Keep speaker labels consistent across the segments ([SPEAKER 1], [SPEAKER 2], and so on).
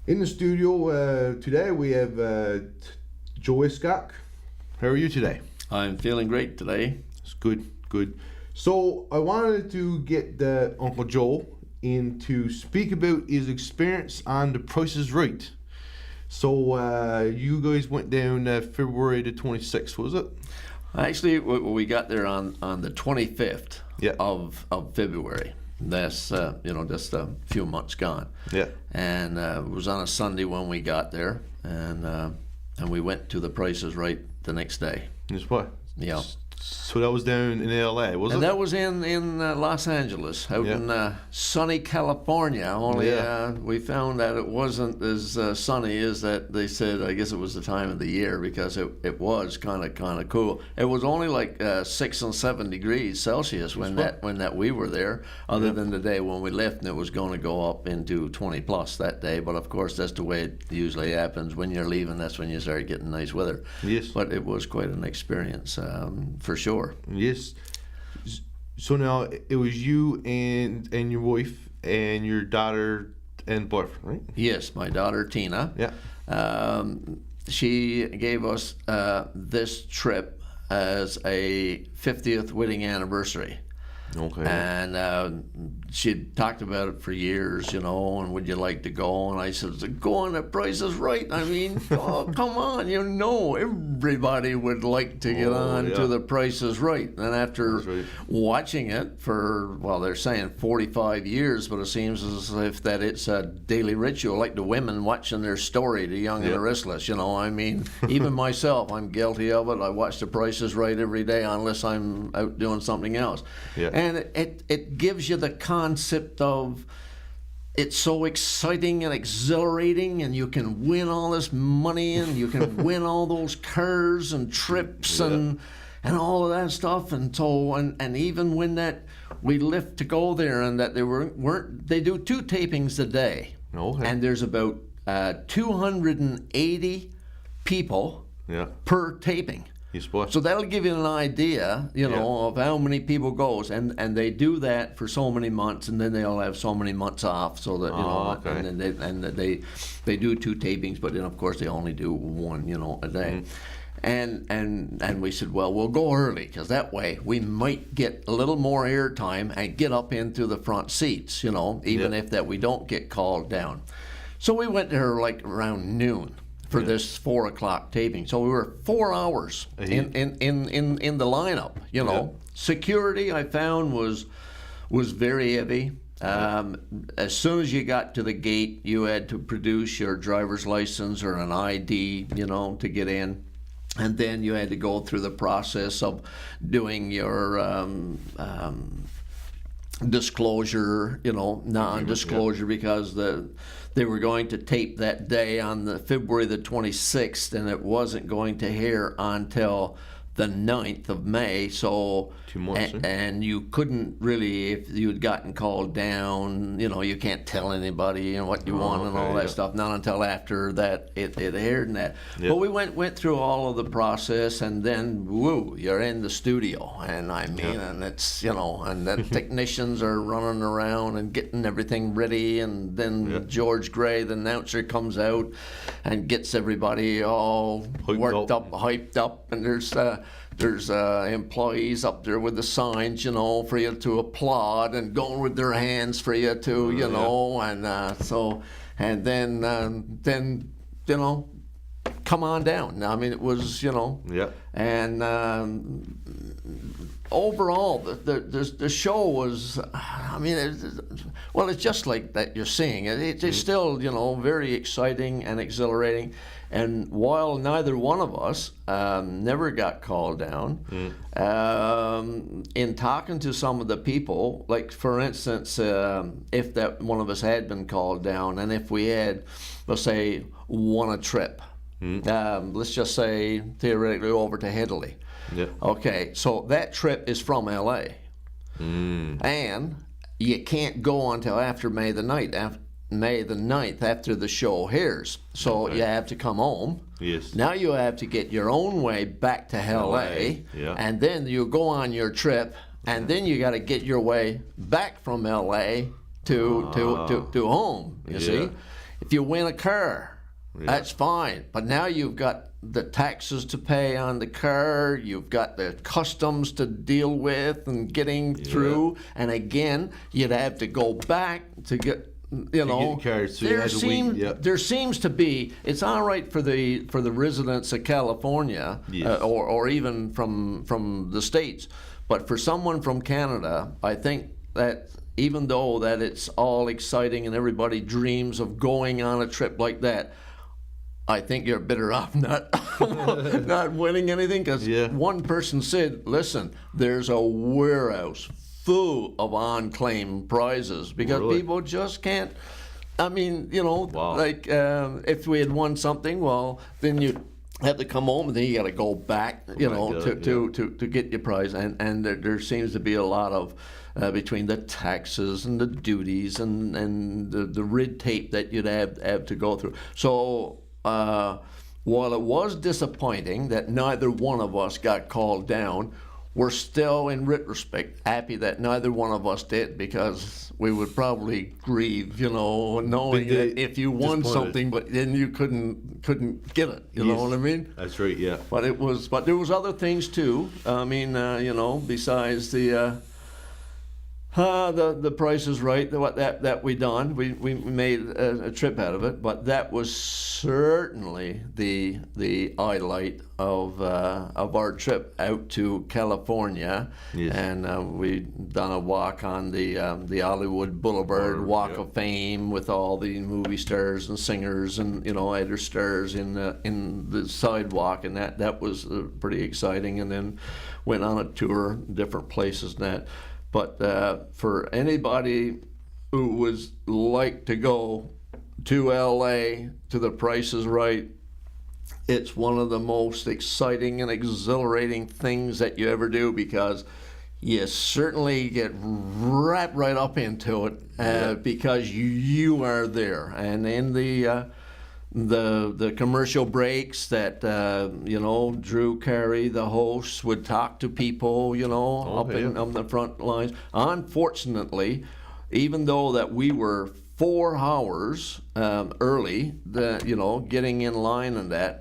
[SPEAKER 1] In the studio today we have Joe Hiscock. How are you today?
[SPEAKER 2] I'm feeling great today.
[SPEAKER 1] It's good, good. So I wanted to get Uncle Joe in to speak about his experience on The Price is Right. So you guys went down February the 26th, was it?
[SPEAKER 2] Actually, we got there on the 25th
[SPEAKER 1] Yeah.
[SPEAKER 2] of February. That's just a few months gone.
[SPEAKER 1] Yeah.
[SPEAKER 2] And it was on a Sunday when we got there, and we went to The Price is Right the next day.
[SPEAKER 1] That's why.
[SPEAKER 2] Yeah.
[SPEAKER 1] So that was down in LA, was it?
[SPEAKER 2] And that was in Los Angeles, out in sunny California. Only we found that it wasn't as sunny as that they said. I guess it was the time of the year, because it was kind of cool. It was only like 6 and 7 degrees Celsius when that we were there. Other than the day when we left, and it was going to go up into 20 plus that day. But of course, that's the way it usually happens. When you're leaving, that's when you start getting nice weather.
[SPEAKER 1] Yes.
[SPEAKER 2] But it was quite an experience for sure.
[SPEAKER 1] Yes. So now it was you and your wife and your daughter and boyfriend, right?
[SPEAKER 2] Yes, my daughter Tina.
[SPEAKER 1] Yeah.
[SPEAKER 2] She gave us this trip as a 50th wedding anniversary.
[SPEAKER 1] Okay.
[SPEAKER 2] And she'd talked about it for years, and would you like to go? And I said, go on, The Price is Right. I mean, oh, come on, everybody would like to get on to The Price is Right. And after watching it for, they're saying 45 years, but it seems as if that it's a daily ritual, like the women watching their story, the young and the restless, I mean, even myself, I'm guilty of it. I watch The Price is Right every day unless I'm out doing something else.
[SPEAKER 1] Yeah.
[SPEAKER 2] And it gives you the concept of it's so exciting and exhilarating, and you can win all this money, and you can win all those cars and trips and all of that stuff. And so and even when that we left to go there, and that they do 2 tapings a day.
[SPEAKER 1] Okay.
[SPEAKER 2] And there's about 280 people per taping.
[SPEAKER 1] So
[SPEAKER 2] that'll give you an idea, of how many people goes, and they do that for so many months, and then they'll have so many months off, so that and then they do 2 tapings, but then of course they only do 1, a day. And we said, well, we'll go early, because that way we might get a little more airtime and get up into the front seats, even if that we don't get called down. So we went there like around noon for this 4 o'clock taping. So we were 4 hours in the lineup. Security, I found, was very heavy. As soon as you got to the gate, you had to produce your driver's license or an ID, to get in. And then you had to go through the process of doing your disclosure, non-disclosure, because they were going to tape that day on the February the 26th, and it wasn't going to air until the 9th of May. So
[SPEAKER 1] 2 months.
[SPEAKER 2] And you couldn't really, if you had gotten called down, you can't tell anybody what you want and all that stuff. Not until after that it aired and that. Yep. But we went through all of the process, and then you're in the studio, and I mean, and it's and the technicians are running around and getting everything ready, and then George Gray, the announcer, comes out and gets everybody all hyped up, and there's employees up there with the signs, for you to applaud, and going with their hands for you to, and then come on down. I mean, it was, and overall, the show was, I mean, it's just like that you're seeing. It's still, very exciting and exhilarating. And while neither one of us never got called down, in talking to some of the people, like for instance, if that one of us had been called down, and if we had, let's say, won a trip, let's just say theoretically over to Italy.
[SPEAKER 1] Yeah.
[SPEAKER 2] Okay, so that trip is from LA, and you can't go until after May the 9th, after the show airs. So you have to come home.
[SPEAKER 1] Yes.
[SPEAKER 2] Now you have to get your own way back to LA, and then you go on your trip, and then you got to get your way back from LA to home. You see. If you win a car, that's fine. But now you've got the taxes to pay on the car, you've got the customs to deal with and getting through, and again, you'd have to go back to get, you know, there seems to be, it's all right for the residents of California, or even from the States, but for someone from Canada, I think that even though that it's all exciting and everybody dreams of going on a trip like that, I think you're better off not winning anything, because one person said, listen, there's a warehouse full of unclaimed prizes because people just can't. I mean, you know, like if we had won something, well, then you have to come home and then you got to go back, you know, to get your prize. And there seems to be a lot of between the taxes and the duties and the red tape that you'd have to go through. So while it was disappointing that neither one of us got called down, we're still, in retrospect, happy that neither one of us did, because we would probably grieve, you know, knowing that if you won something, but then you couldn't get it. You know what I mean?
[SPEAKER 1] That's right. Yeah.
[SPEAKER 2] But there was other things too. I mean, you know, besides the Price is Right, that we done. We made a trip out of it, but that was certainly the highlight of our trip out to California. And we done a walk on the Hollywood Boulevard Walk of Fame with all the movie stars and singers and, you know, other stars in the sidewalk, and that was pretty exciting. And then went on a tour, different places and that. But for anybody who was like to go to LA to the Price is Right, it's one of the most exciting and exhilarating things that you ever do, because you certainly get wrapped right up into it because you are there. And in the commercial breaks that you know, Drew Carey, the host, would talk to people, you know, on the front lines. Unfortunately, even though that we were 4 hours early, you know, getting in line and that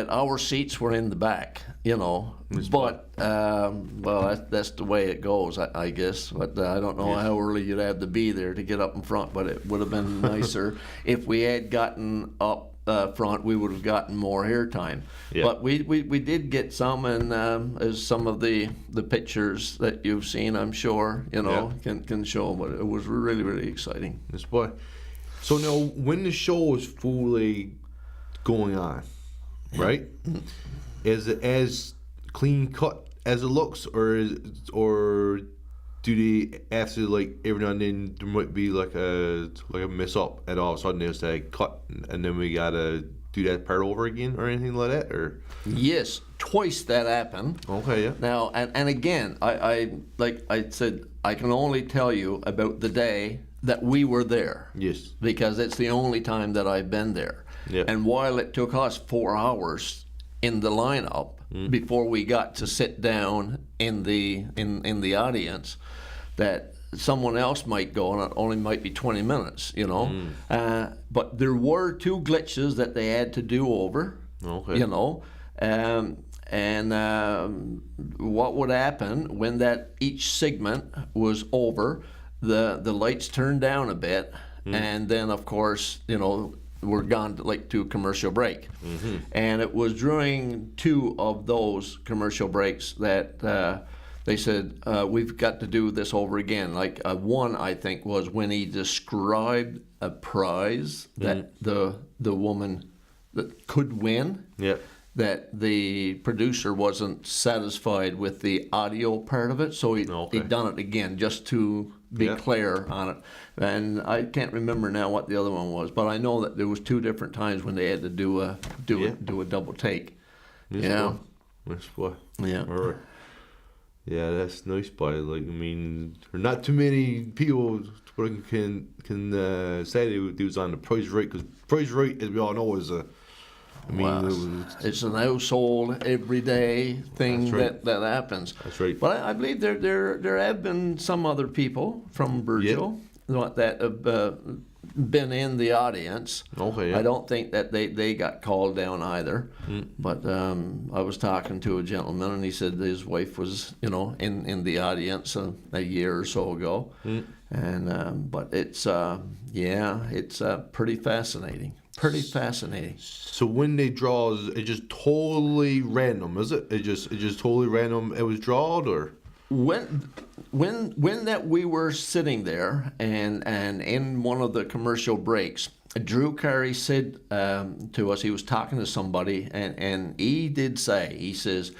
[SPEAKER 2] our seats were in the back, you know. But well, that's the way it goes, I guess. But I don't know how early you'd have to be there to get up in front. But it would have been nicer if we had gotten up front. We would have gotten more airtime. But we did get some, and as some of the pictures that you've seen, I'm sure, you know, can show. But it was really, really exciting.
[SPEAKER 1] This boy. So now, when the show is fully going on, right? Is it as clean cut as it looks, or do they have to, like, every now and then there might be like a mess up, and all of a sudden they say cut, and then we gotta do that part over again or anything like that? Or
[SPEAKER 2] yes, twice that happened.
[SPEAKER 1] Okay, yeah.
[SPEAKER 2] Now and again, I like I said, I can only tell you about the day that we were there.
[SPEAKER 1] Yes.
[SPEAKER 2] Because it's the only time that I've been there.
[SPEAKER 1] Yeah.
[SPEAKER 2] And while it took us 4 hours in the lineup before we got to sit down in the audience, that someone else might go, and it only might be 20 minutes, you know. But there were 2 glitches that they had to do over, you know. And what would happen when that each segment was over, the lights turned down a bit, and then, of course, you know, we're gone to commercial break. And it was during 2 of those commercial breaks that they said, we've got to do this over again. Like one, I think, was when he described a prize that the woman that could win. That the producer wasn't satisfied with the audio part of it, so he'd done it again just to be clear on it. And I can't remember now what the other one was, but I know that there was 2 different times when they had to do a double take.
[SPEAKER 1] Nice boy.
[SPEAKER 2] Yeah.
[SPEAKER 1] All right. Yeah, that's nice, boy. Like, I mean, there are not too many people can say they was on the Price Right, because Price Right, as we all know, is a. I mean,
[SPEAKER 2] it's an household, everyday thing that happens.
[SPEAKER 1] That's right.
[SPEAKER 2] But I believe there have been some other people from Virgil that have been in the audience.
[SPEAKER 1] Okay, yeah.
[SPEAKER 2] I don't think that they got called down either. But I was talking to a gentleman, and he said his wife was, in the audience a year or so ago. And but it's pretty fascinating. Pretty fascinating.
[SPEAKER 1] So when they draw, is it just totally random? Is it? It just totally random. It was drawn, or
[SPEAKER 2] When that we were sitting there and in one of the commercial breaks, Drew Carey said to us, he was talking to somebody, and he did say, he says,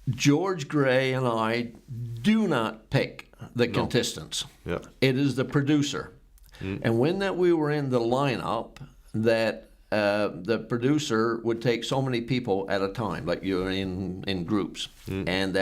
[SPEAKER 2] George Gray and I do not pick the contestants.
[SPEAKER 1] Yeah.
[SPEAKER 2] It is the producer. And when that we were in the lineup, that the producer would take so many people at a time, like you're in groups, and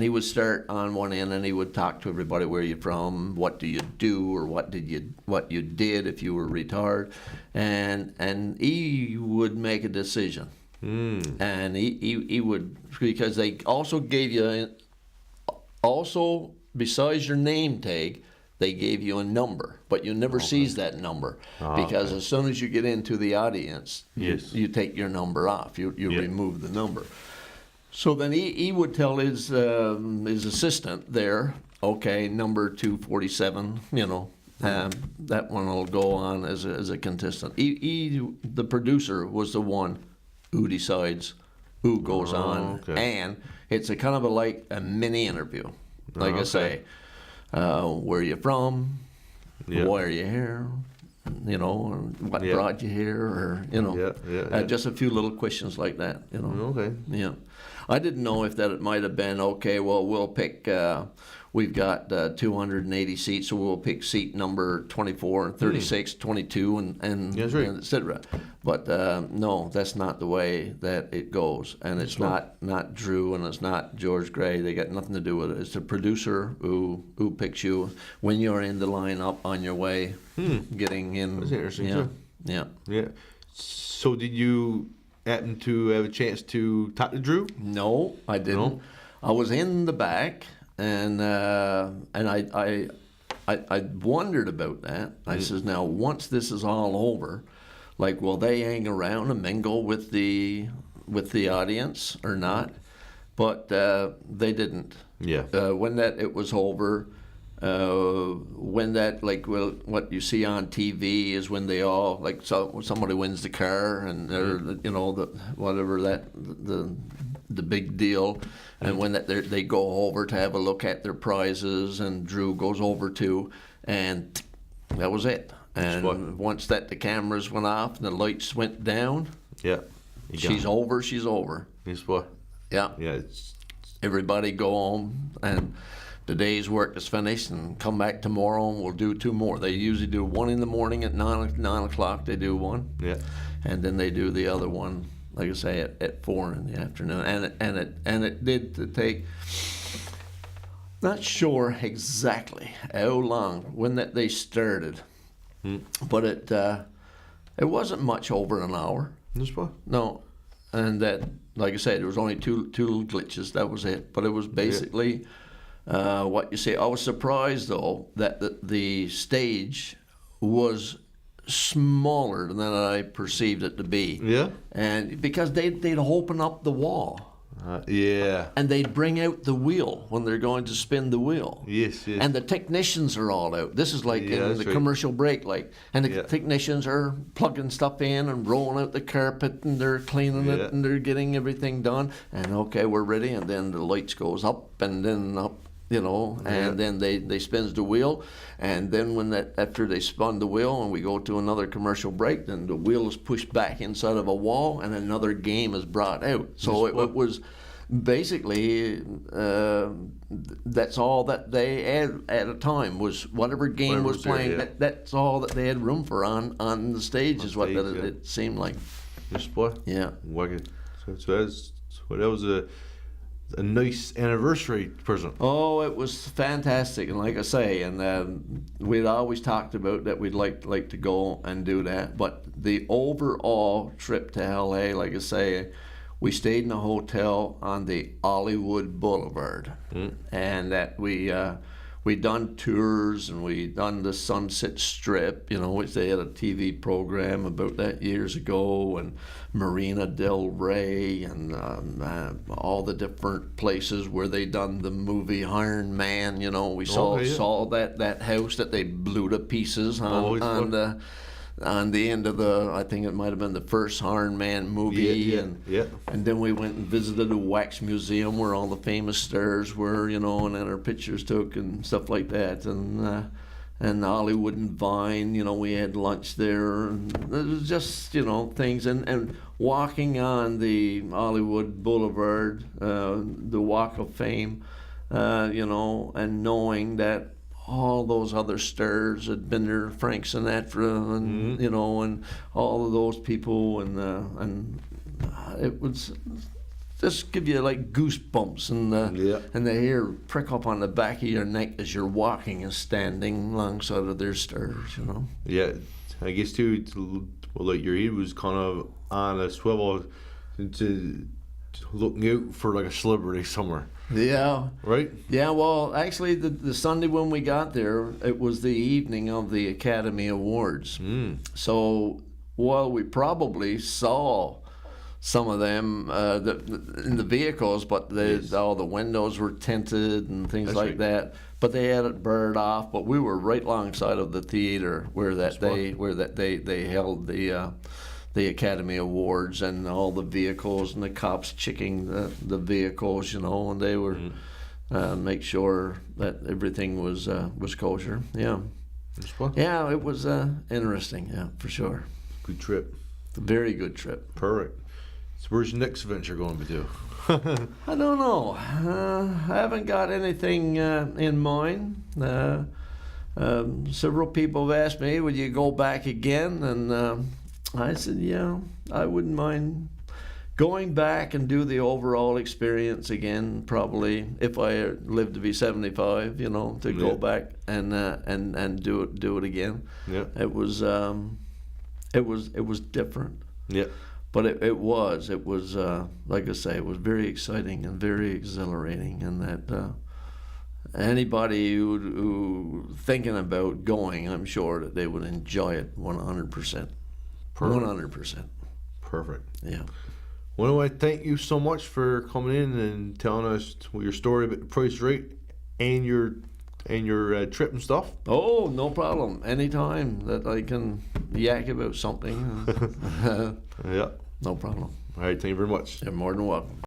[SPEAKER 2] he would start on one end, and he would talk to everybody, where you from, what do you do, or what you did if you were retarded, and he would make a decision, and he would, because they also gave you, also besides your name tag, they gave you a number, but you never sees that number, because as soon as you get into the audience, you take your number off. You remove the number. So then he would tell his assistant there, okay, number 247, that one will go on as a contestant. The producer was the one who decides who goes on, and it's a kind of like a mini interview, like I say. Where you from? Why are you here? What brought you here? Or just a few little questions like that.
[SPEAKER 1] Okay.
[SPEAKER 2] Yeah, I didn't know if that it might have been okay. Well, we'll pick. We've got 280 seats, so we'll pick seat number 24, 36, 22, and
[SPEAKER 1] That's right.
[SPEAKER 2] et cetera. But no, that's not the way that it goes, and it's not Drew, and it's not George Gray. They got nothing to do with it. It's the producer who picks you when you're in the lineup on your way, getting in.
[SPEAKER 1] That's interesting.
[SPEAKER 2] Yeah.
[SPEAKER 1] So did you happen to have a chance to talk to Drew?
[SPEAKER 2] No, I didn't.
[SPEAKER 1] No?
[SPEAKER 2] I was in the back. And I wondered about that. I says, now once this is all over, like, will they hang around and mingle with the audience or not? But they didn't.
[SPEAKER 1] Yeah.
[SPEAKER 2] When it was over, when that, like, well, what you see on TV is when they all, like, so somebody wins the car, and they're the big deal, and when they go over to have a look at their prizes, and Drew goes over too, and that was it. And once that the cameras went off and the lights went down, she's over.
[SPEAKER 1] Guess what?
[SPEAKER 2] Yeah.
[SPEAKER 1] Yeah.
[SPEAKER 2] Everybody go home, and the day's work is finished, and come back tomorrow, and we'll do two more. They usually do one in the morning at 9 o'clock. They do one.
[SPEAKER 1] Yeah.
[SPEAKER 2] And then they do the other one, like I say, at 4 in the afternoon. And it did take, not sure exactly how long when that they started, but it wasn't much over an hour.
[SPEAKER 1] This what?
[SPEAKER 2] No, and that, like I said, there was only two glitches. That was it. But it was basically what you say. I was surprised though that the stage was smaller than I perceived it to be.
[SPEAKER 1] Yeah.
[SPEAKER 2] And because they'd open up the wall.
[SPEAKER 1] Yeah.
[SPEAKER 2] And they'd bring out the wheel when they're going to spin the wheel.
[SPEAKER 1] Yes.
[SPEAKER 2] And the technicians are all out. This is like in the commercial break, like, and the technicians are plugging stuff in and rolling out the carpet, and they're cleaning it, and they're getting everything done. And okay, we're ready. And then the lights goes up and then up, and then they spins the wheel. And then after they spun the wheel and we go to another commercial break, then the wheel is pushed back inside of a wall and another game is brought out. So it was basically, that's all that they had at a time, was whatever game was playing. That's all that they had room for on the stage, is what it seemed like.
[SPEAKER 1] Just what?
[SPEAKER 2] Yeah.
[SPEAKER 1] So that was a nice anniversary present.
[SPEAKER 2] Oh, it was fantastic, and like I say, and we'd always talked about that we'd like to go and do that. But the overall trip to LA, like I say, we stayed in a hotel on the Hollywood Boulevard, and that we we done tours, and we done the Sunset Strip, which they had a TV program about that years ago, and Marina del Rey, and all the different places where they done the movie Iron Man. We saw that house that they blew to pieces on the end of I think it might have been the first Iron Man movie. And then we went and visited the wax museum where all the famous stars were, and then our pictures took and stuff like that. And Hollywood and Vine, we had lunch there. And it was just, things. And walking on the Hollywood Boulevard, the Walk of Fame, and knowing that all those other stars had been there, Frank Sinatra, and and all of those people, and it was just give you like goosebumps, and the hair prick up on the back of your neck as you're walking and standing alongside of their stars.
[SPEAKER 1] Yeah, I guess too. Like your head was kind of on a swivel to looking out for like a celebrity somewhere.
[SPEAKER 2] Yeah.
[SPEAKER 1] Right?
[SPEAKER 2] Yeah, well, actually, the Sunday when we got there, it was the evening of the Academy Awards. So while we probably saw some of them in the vehicles, but all the windows were tinted and things that. But they had it blurred off. But we were right alongside of the theater where they held the Academy Awards, and all the vehicles and the cops checking the vehicles, and they were make sure that everything was kosher. Yeah. Yeah, it was interesting. Yeah, for sure.
[SPEAKER 1] Good trip.
[SPEAKER 2] A very good trip.
[SPEAKER 1] Perfect. So where's your next venture going to do?
[SPEAKER 2] I don't know. I haven't got anything in mind. Several people have asked me, "Would you go back again?" And I said, yeah, I wouldn't mind going back and do the overall experience again. Probably if I live to be 75, to go back and do it again.
[SPEAKER 1] Yeah,
[SPEAKER 2] it was different.
[SPEAKER 1] Yeah,
[SPEAKER 2] but it was like I say, it was very exciting and very exhilarating, and that. Anybody who thinking about going, I'm sure that they would enjoy it 100%. 100%.
[SPEAKER 1] Perfect.
[SPEAKER 2] Yeah.
[SPEAKER 1] Well, I thank you so much for coming in and telling us your story about the Price Right and your trip and stuff.
[SPEAKER 2] Oh, no problem. Anytime that I can yak about something.
[SPEAKER 1] Yeah.
[SPEAKER 2] No problem.
[SPEAKER 1] All right. Thank you very much.
[SPEAKER 2] You're more than welcome.